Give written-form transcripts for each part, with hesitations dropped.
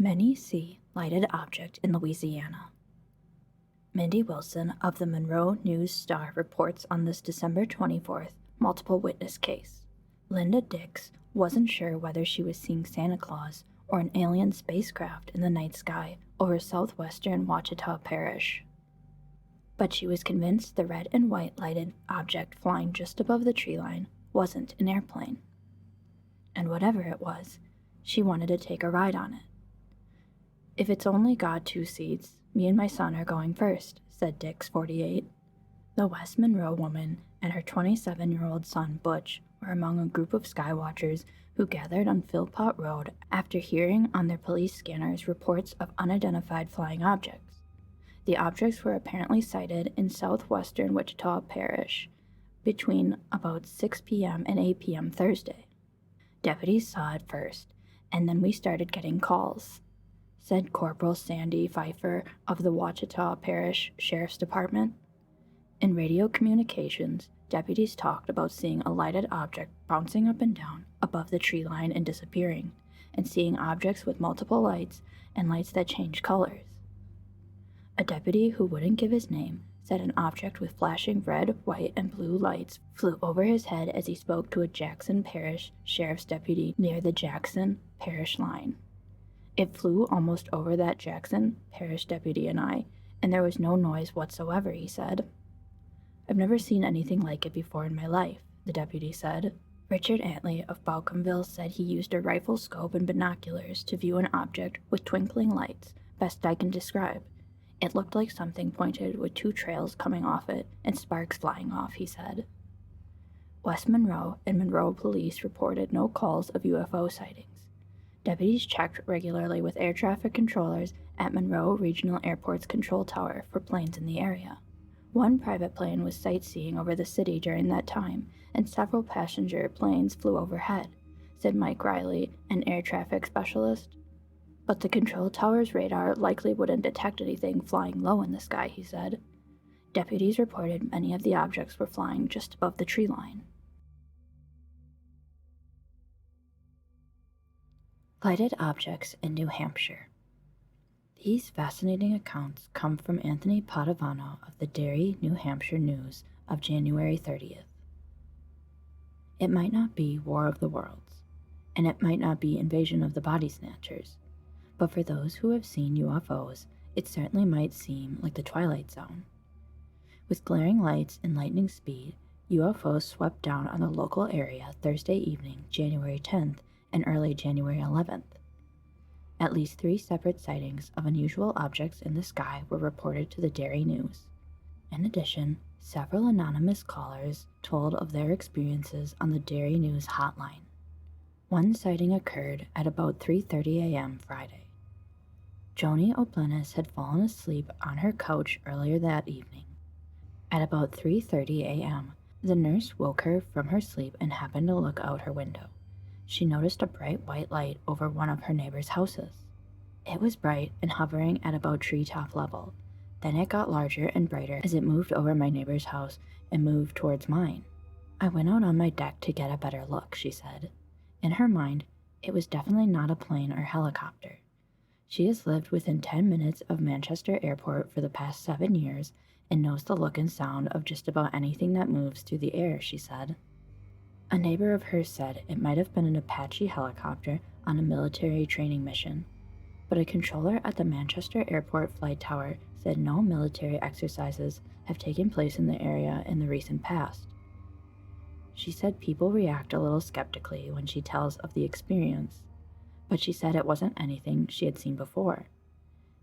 Many see lighted object in Louisiana. Mindy Wilson of the Monroe News-Star reports on this December 24th multiple witness case. Linda Dix wasn't sure whether she was seeing Santa Claus or an alien spacecraft in the night sky over southwestern Ouachita Parish. But she was convinced the red and white lighted object flying just above the tree line wasn't an airplane. And whatever it was, she wanted to take a ride on it. "If it's only got 2 seats, me and my son are going first," said Dix, 48. The West Monroe woman and her 27-year-old son, Butch, were among a group of skywatchers who gathered on Philpott Road after hearing on their police scanners reports of unidentified flying objects. The objects were apparently sighted in southwestern Ouachita Parish between about 6 p.m. and 8 p.m. Thursday. "Deputies saw it first, and then we started getting calls," said Corporal Sandy Pfeiffer of the Ouachita Parish Sheriff's Department. In radio communications, deputies talked about seeing a lighted object bouncing up and down above the tree line and disappearing, and seeing objects with multiple lights and lights that change colors. A deputy who wouldn't give his name said an object with flashing red, white, and blue lights flew over his head as he spoke to a Jackson Parish Sheriff's deputy near the Jackson Parish line. "It flew almost over that Jackson Parish deputy and there was no noise whatsoever," he said. "I've never seen anything like it before in my life," the deputy said. Richard Antley of Balcomville said he used a rifle scope and binoculars to view an object with twinkling lights, best I can describe. "It looked like something pointed with 2 trails coming off it and sparks flying off," he said. West Monroe and Monroe police reported no calls of UFO sightings. Deputies checked regularly with air traffic controllers at Monroe Regional Airport's control tower for planes in the area. One private plane was sightseeing over the city during that time, and several passenger planes flew overhead, said Mike Riley, an air traffic specialist. "But the control tower's radar likely wouldn't detect anything flying low in the sky," he said. Deputies reported many of the objects were flying just above the tree line. Lighted objects in New Hampshire. These fascinating accounts come from Anthony Padovano of the Derry, New Hampshire News of January 30th. It might not be War of the Worlds, and it might not be Invasion of the Body Snatchers, but for those who have seen UFOs, it certainly might seem like the Twilight Zone. With glaring lights and lightning speed, UFOs swept down on the local area Thursday evening, January 10th, and early January 11th. At least 3 separate sightings of unusual objects in the sky were reported to the Derry News. In addition, several anonymous callers told of their experiences on the Derry News hotline. One sighting occurred at about 3:30 a.m. Friday. Joni O'Blennis had fallen asleep on her couch earlier that evening. At about 3:30 a.m., the nurse woke her from her sleep and happened to look out her window. She noticed a bright white light over one of her neighbor's houses. It was bright and hovering at about treetop level. Then it got larger and brighter as it moved over my neighbor's house and moved towards mine. "I went out on my deck to get a better look," she said. In her mind, it was definitely not a plane or helicopter. She has lived within 10 minutes of Manchester Airport for the past 7 years and knows the look and sound of just about anything that moves through the air, she said. A neighbor of hers said it might have been an Apache helicopter on a military training mission, but a controller at the Manchester Airport flight tower said no military exercises have taken place in the area in the recent past. She said people react a little skeptically when she tells of the experience, but she said it wasn't anything she had seen before.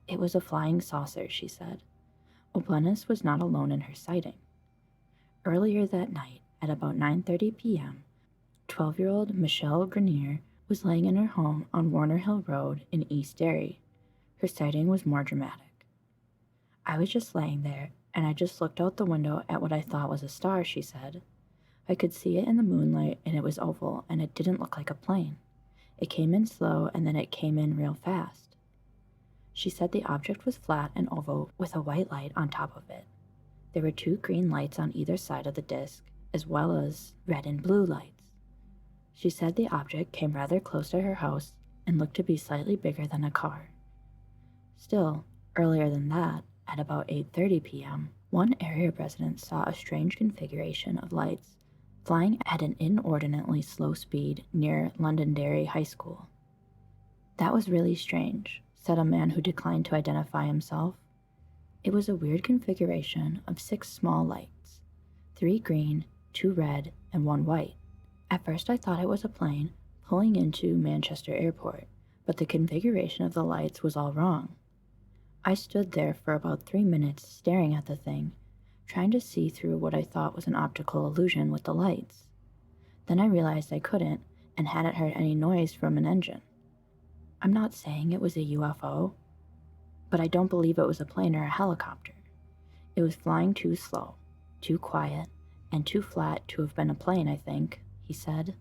It was a flying saucer, she said. O'Blennis was not alone in her sighting. Earlier that night, at about 9:30 p.m., 12-year-old Michelle Grenier was laying in her home on Warner Hill Road in East Derry. Her sighting was more dramatic. "I was just laying there, and I just looked out the window at what I thought was a star," she said. "I could see it in the moonlight, and it was oval, and it didn't look like a plane. It came in slow, and then it came in real fast." She said the object was flat and oval with a white light on top of it. There were 2 green lights on either side of the disc, as well as red and blue lights. She said the object came rather close to her house and looked to be slightly bigger than a car. Still, earlier than that, at about 8:30 p.m., one area resident saw a strange configuration of lights flying at an inordinately slow speed near Londonderry High School. "That was really strange," said a man who declined to identify himself. "It was a weird configuration of 6 small lights, 3 green, 2 red, and 1 white. At first I thought it was a plane pulling into Manchester Airport, but the configuration of the lights was all wrong. I stood there for about 3 minutes staring at the thing, trying to see through what I thought was an optical illusion with the lights. Then I realized I couldn't and hadn't heard any noise from an engine. I'm not saying it was a UFO, but I don't believe it was a plane or a helicopter. It was flying too slow, too quiet, and too flat to have been a plane, I think," he said.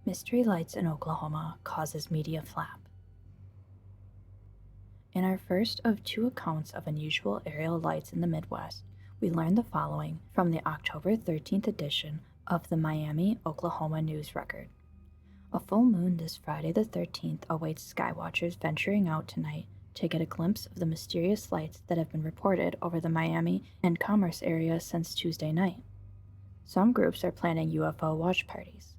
Mystery lights in Oklahoma causes media flap. In our first of 2 accounts of unusual aerial lights in the Midwest, we learned the following from the October 13th edition of the Miami, Oklahoma News Record. "A full moon this Friday the 13th awaits skywatchers venturing out tonight to get a glimpse of the mysterious lights that have been reported over the Miami and Commerce area since Tuesday night. Some groups are planning UFO watch parties.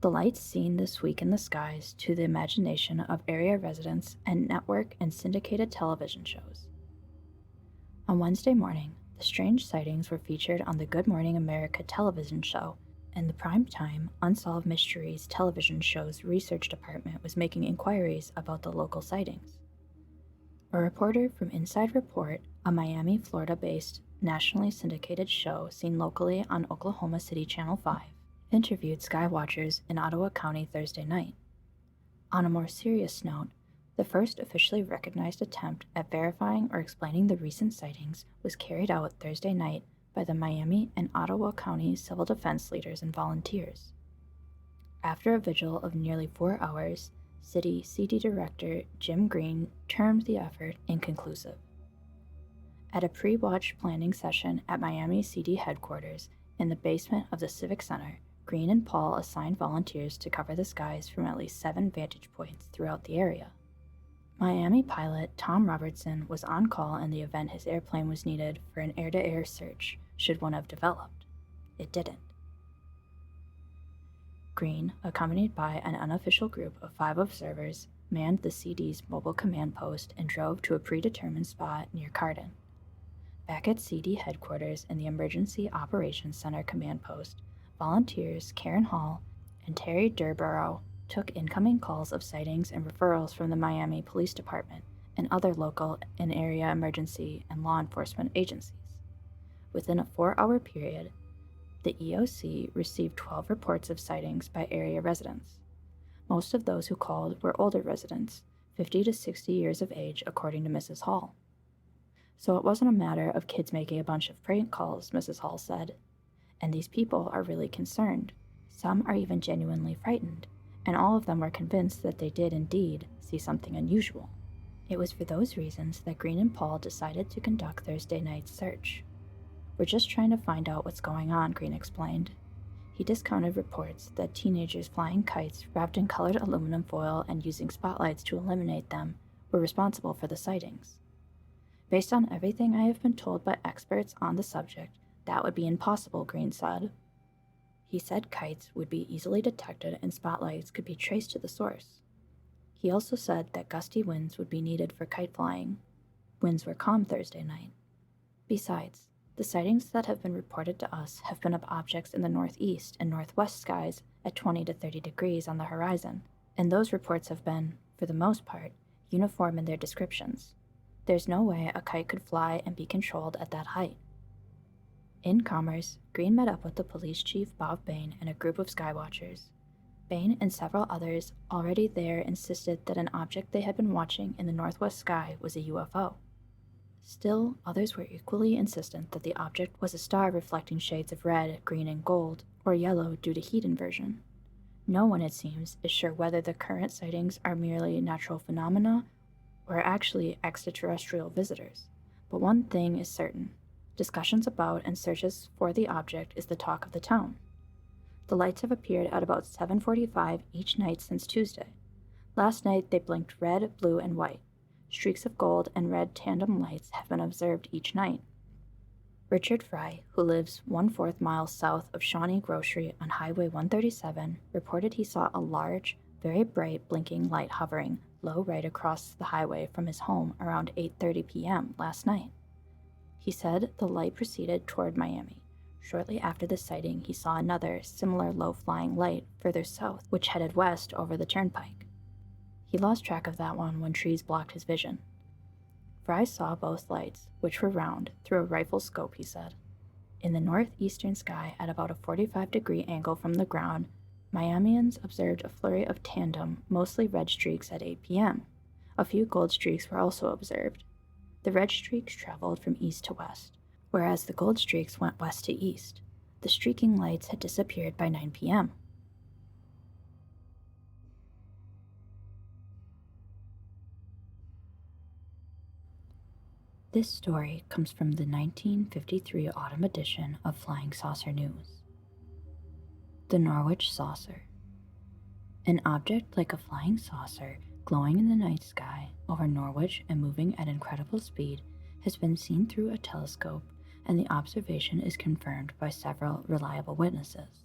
The lights seen this week in the skies to the imagination of area residents and network and syndicated television shows." On Wednesday morning, the strange sightings were featured on the Good Morning America television show, and the primetime Unsolved Mysteries television show's research department was making inquiries about the local sightings. A reporter from Inside Report, a Miami, Florida-based, nationally syndicated show seen locally on Oklahoma City Channel 5, interviewed skywatchers in Ottawa County Thursday night. On a more serious note, the first officially recognized attempt at verifying or explaining the recent sightings was carried out Thursday night by the Miami and Ottawa County civil defense leaders and volunteers. After a vigil of nearly 4 hours, City CD Director Jim Green termed the effort inconclusive. At a pre-watch planning session at Miami CD headquarters in the basement of the Civic Center, Green and Paul assigned volunteers to cover the skies from at least 7 vantage points throughout the area. Miami pilot Tom Robertson was on call in the event his airplane was needed for an air-to-air search, should one have developed. It didn't. Green, accompanied by an unofficial group of 5 observers, manned the CD's mobile command post and drove to a predetermined spot near Cardin. Back at CD headquarters in the Emergency Operations Center command post, volunteers Karen Hall and Terry Durborough took incoming calls of sightings and referrals from the Miami Police Department and other local and area emergency and law enforcement agencies. Within a 4-hour period, the EOC received 12 reports of sightings by area residents. Most of those who called were older residents, 50 to 60 years of age, according to Mrs. Hall. "So it wasn't a matter of kids making a bunch of prank calls," Mrs. Hall said. "And these people are really concerned. Some are even genuinely frightened, and all of them were convinced that they did indeed see something unusual." It was for those reasons that Green and Paul decided to conduct Thursday night's search. "We're just trying to find out what's going on," Green explained. He discounted reports that teenagers flying kites wrapped in colored aluminum foil and using spotlights to illuminate them were responsible for the sightings. "Based on everything I have been told by experts on the subject, that would be impossible," Green said. He said kites would be easily detected and spotlights could be traced to the source. He also said that gusty winds would be needed for kite flying. Winds were calm Thursday night. Besides, the sightings that have been reported to us have been of objects in the northeast and northwest skies at 20 to 30 degrees on the horizon, and those reports have been, for the most part, uniform in their descriptions. There's no way a kite could fly and be controlled at that height. In Commerce, Green met up with the police chief Bob Bain and a group of skywatchers. Bain and several others already there insisted that an object they had been watching in the northwest sky was a UFO. Still, others were equally insistent that the object was a star reflecting shades of red, green, and gold, or yellow due to heat inversion. No one, it seems, is sure whether the current sightings are merely natural phenomena or actually extraterrestrial visitors. But one thing is certain: discussions about and searches for the object is the talk of the town. The lights have appeared at about 7:45 each night since Tuesday. Last night they blinked red, blue, and white. Streaks of gold and red tandem lights have been observed each night. Richard Fry, who lives 1/4 miles south of Shawnee Grocery on Highway 137, reported he saw a large, very bright blinking light hovering low right across the highway from his home around 8:30 p.m. last night. He said the light proceeded toward Miami. Shortly after the sighting, he saw another, similar low-flying light further south, which headed west over the turnpike. He lost track of that one when trees blocked his vision. Fry saw both lights, which were round, through a rifle scope, he said. In the northeastern sky, at about a 45-degree angle from the ground, Miamians observed a flurry of tandem, mostly red streaks at 8 p.m. A few gold streaks were also observed. The red streaks traveled from east to west, whereas the gold streaks went west to east. The streaking lights had disappeared by 9 p.m. This story comes from the 1953 autumn edition of Flying Saucer News. The Norwich Saucer. An object like a flying saucer glowing in the night sky over Norwich and moving at incredible speed has been seen through a telescope, and the observation is confirmed by several reliable witnesses.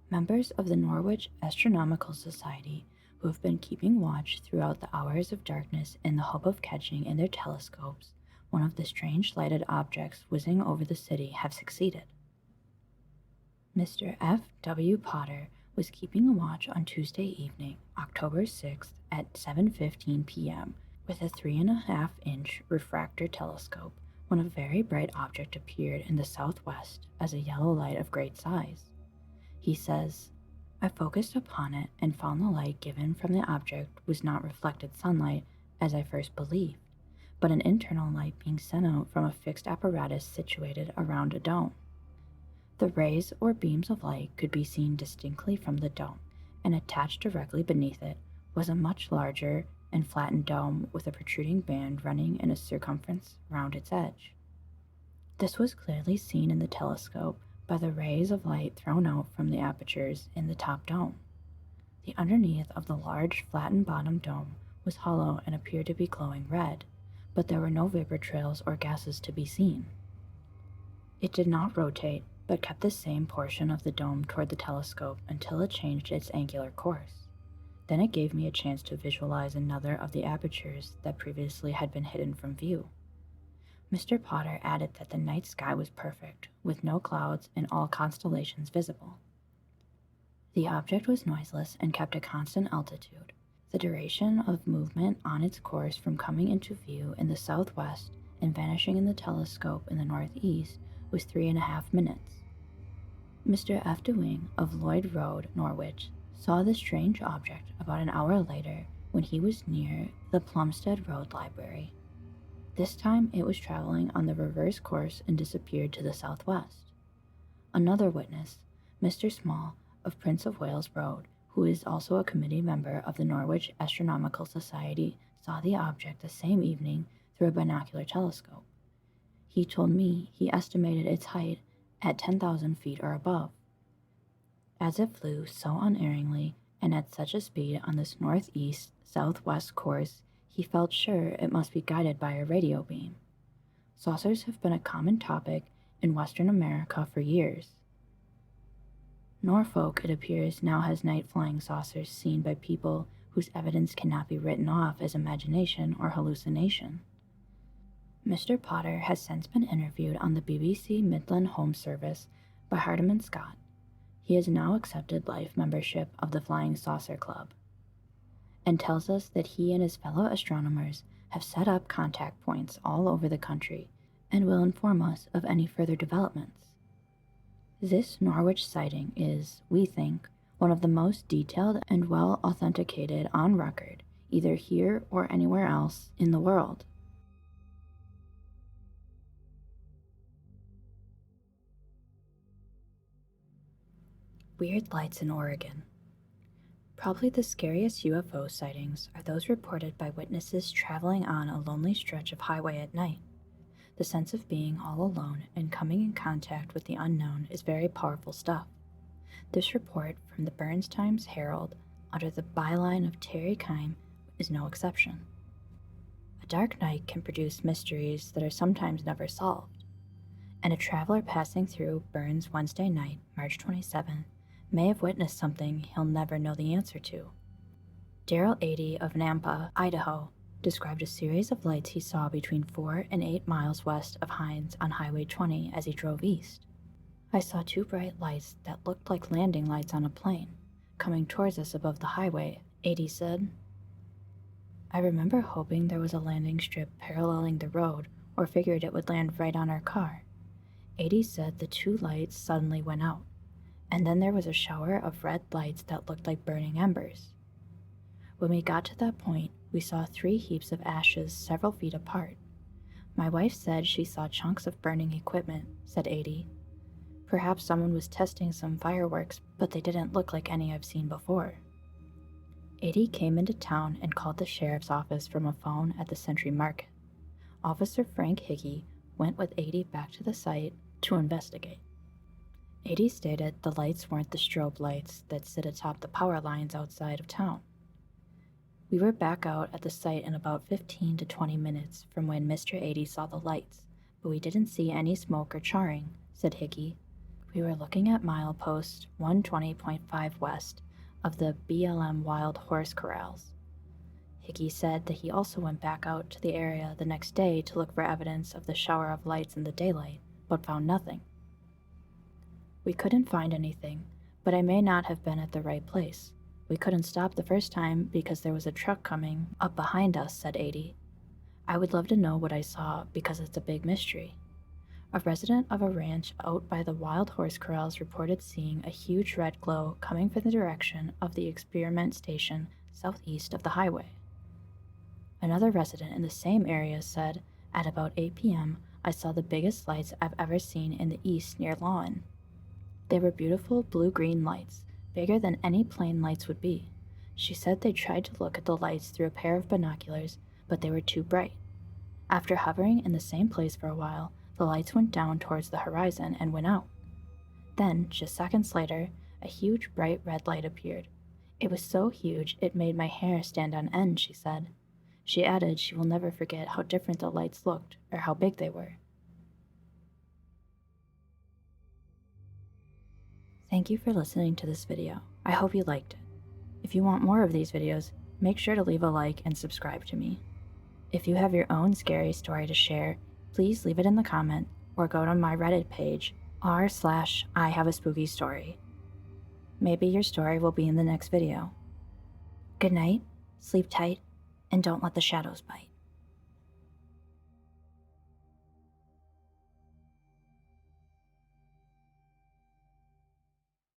Members of the Norwich Astronomical Society, who have been keeping watch throughout the hours of darkness in the hope of catching in their telescopes one of the strange lighted objects whizzing over the city, have succeeded. Mr. F. W. Potter was keeping a watch on Tuesday evening, October 6th at 7:15 p.m. with a 3.5-inch refractor telescope when a very bright object appeared in the southwest as a yellow light of great size. He says, "I focused upon it and found the light given from the object was not reflected sunlight, as I first believed, but an internal light being sent out from a fixed apparatus situated around a dome. The rays or beams of light could be seen distinctly from the dome, and attached directly beneath it was a much larger and flattened dome with a protruding band running in a circumference round its edge. This was clearly seen in the telescope by the rays of light thrown out from the apertures in the top dome. The underneath of the large flattened bottom dome was hollow and appeared to be glowing red, but there were no vapor trails or gases to be seen. It did not rotate, but kept the same portion of the dome toward the telescope until it changed its angular course. Then it gave me a chance to visualize another of the apertures that previously had been hidden from view." Mr. Potter added that the night sky was perfect, with no clouds and all constellations visible. The object was noiseless and kept a constant altitude. The duration of movement on its course from coming into view in the southwest and vanishing in the telescope in the northeast was 3.5 minutes. Mr. F. DeWing of Lloyd Road, Norwich, saw the strange object about an hour later when he was near the Plumstead Road Library. This time it was traveling on the reverse course and disappeared to the southwest. Another witness, Mr. Small of Prince of Wales Road, who is also a committee member of the Norwich Astronomical Society, saw the object the same evening through a binocular telescope. He told me he estimated its height at 10,000 feet or above. As it flew so unerringly and at such a speed on this northeast-southwest course, he felt sure it must be guided by a radio beam. Saucers have been a common topic in Western America for years. Norfolk, it appears, now has night-flying saucers seen by people whose evidence cannot be written off as imagination or hallucination. Mr. Potter has since been interviewed on the BBC Midland Home Service by Hardiman Scott. He has now accepted life membership of the Flying Saucer Club, and tells us that he and his fellow astronomers have set up contact points all over the country and will inform us of any further developments. This Norwich sighting is, we think, one of the most detailed and well authenticated on record, either here or anywhere else in the world. Weird lights in Oregon. Probably the scariest UFO sightings are those reported by witnesses traveling on a lonely stretch of highway at night. The sense of being all alone and coming in contact with the unknown is very powerful stuff. This report from the Burns Times-Herald under the byline of Terry Kime is no exception. A dark night can produce mysteries that are sometimes never solved, and a traveler passing through Burns Wednesday night, March 27, may have witnessed something he'll never know the answer to. Daryl 80 of Nampa, Idaho, described a series of lights he saw between 4 and 8 miles west of Hines on Highway 20 as he drove east. I saw 2 bright lights that looked like landing lights on a plane, coming towards us above the highway, 80 said. I remember hoping there was a landing strip paralleling the road or figured it would land right on our car. 80 said the 2 lights suddenly went out, and then there was a shower of red lights that looked like burning embers. When we got to that point, we saw 3 heaps of ashes several feet apart. My wife said she saw chunks of burning equipment, said 80. Perhaps someone was testing some fireworks, but they didn't look like any I've seen before. 80 came into town and called the sheriff's office from a phone at the Century Market. Officer Frank Hickey went with 80 back to the site to investigate. 80 stated the lights weren't the strobe lights that sit atop the power lines outside of town. We were back out at the site in about 15 to 20 minutes from when Mr. 80 saw the lights, but we didn't see any smoke or charring, said Hickey. We were looking at milepost 120.5 west of the BLM Wild Horse Corrals. Hickey said that he also went back out to the area the next day to look for evidence of the shower of lights in the daylight, but found nothing. We couldn't find anything, but I may not have been at the right place. We couldn't stop the first time because there was a truck coming up behind us, said 80. I would love to know what I saw because it's a big mystery. A resident of a ranch out by the Wild Horse Corrals reported seeing a huge red glow coming from the direction of the experiment station southeast of the highway. Another resident in the same area said, at about 8 p.m., I saw the biggest lights I've ever seen in the east near Lawn. They were beautiful blue-green lights, bigger than any plane lights would be. She said they tried to look at the lights through a pair of binoculars, but they were too bright. After hovering in the same place for a while, the lights went down towards the horizon and went out. Then, just seconds later, a huge bright red light appeared. It was so huge it made my hair stand on end, she said. She added she will never forget how different the lights looked or how big they were. Thank you for listening to this video. I hope you liked it. If you want more of these videos, make sure to leave a like and subscribe to me. If you have your own scary story to share, please leave it in the comment or go to my Reddit page, r/ihaveaspookystory. Maybe your story will be in the next video. Good night, sleep tight, and don't let the shadows bite.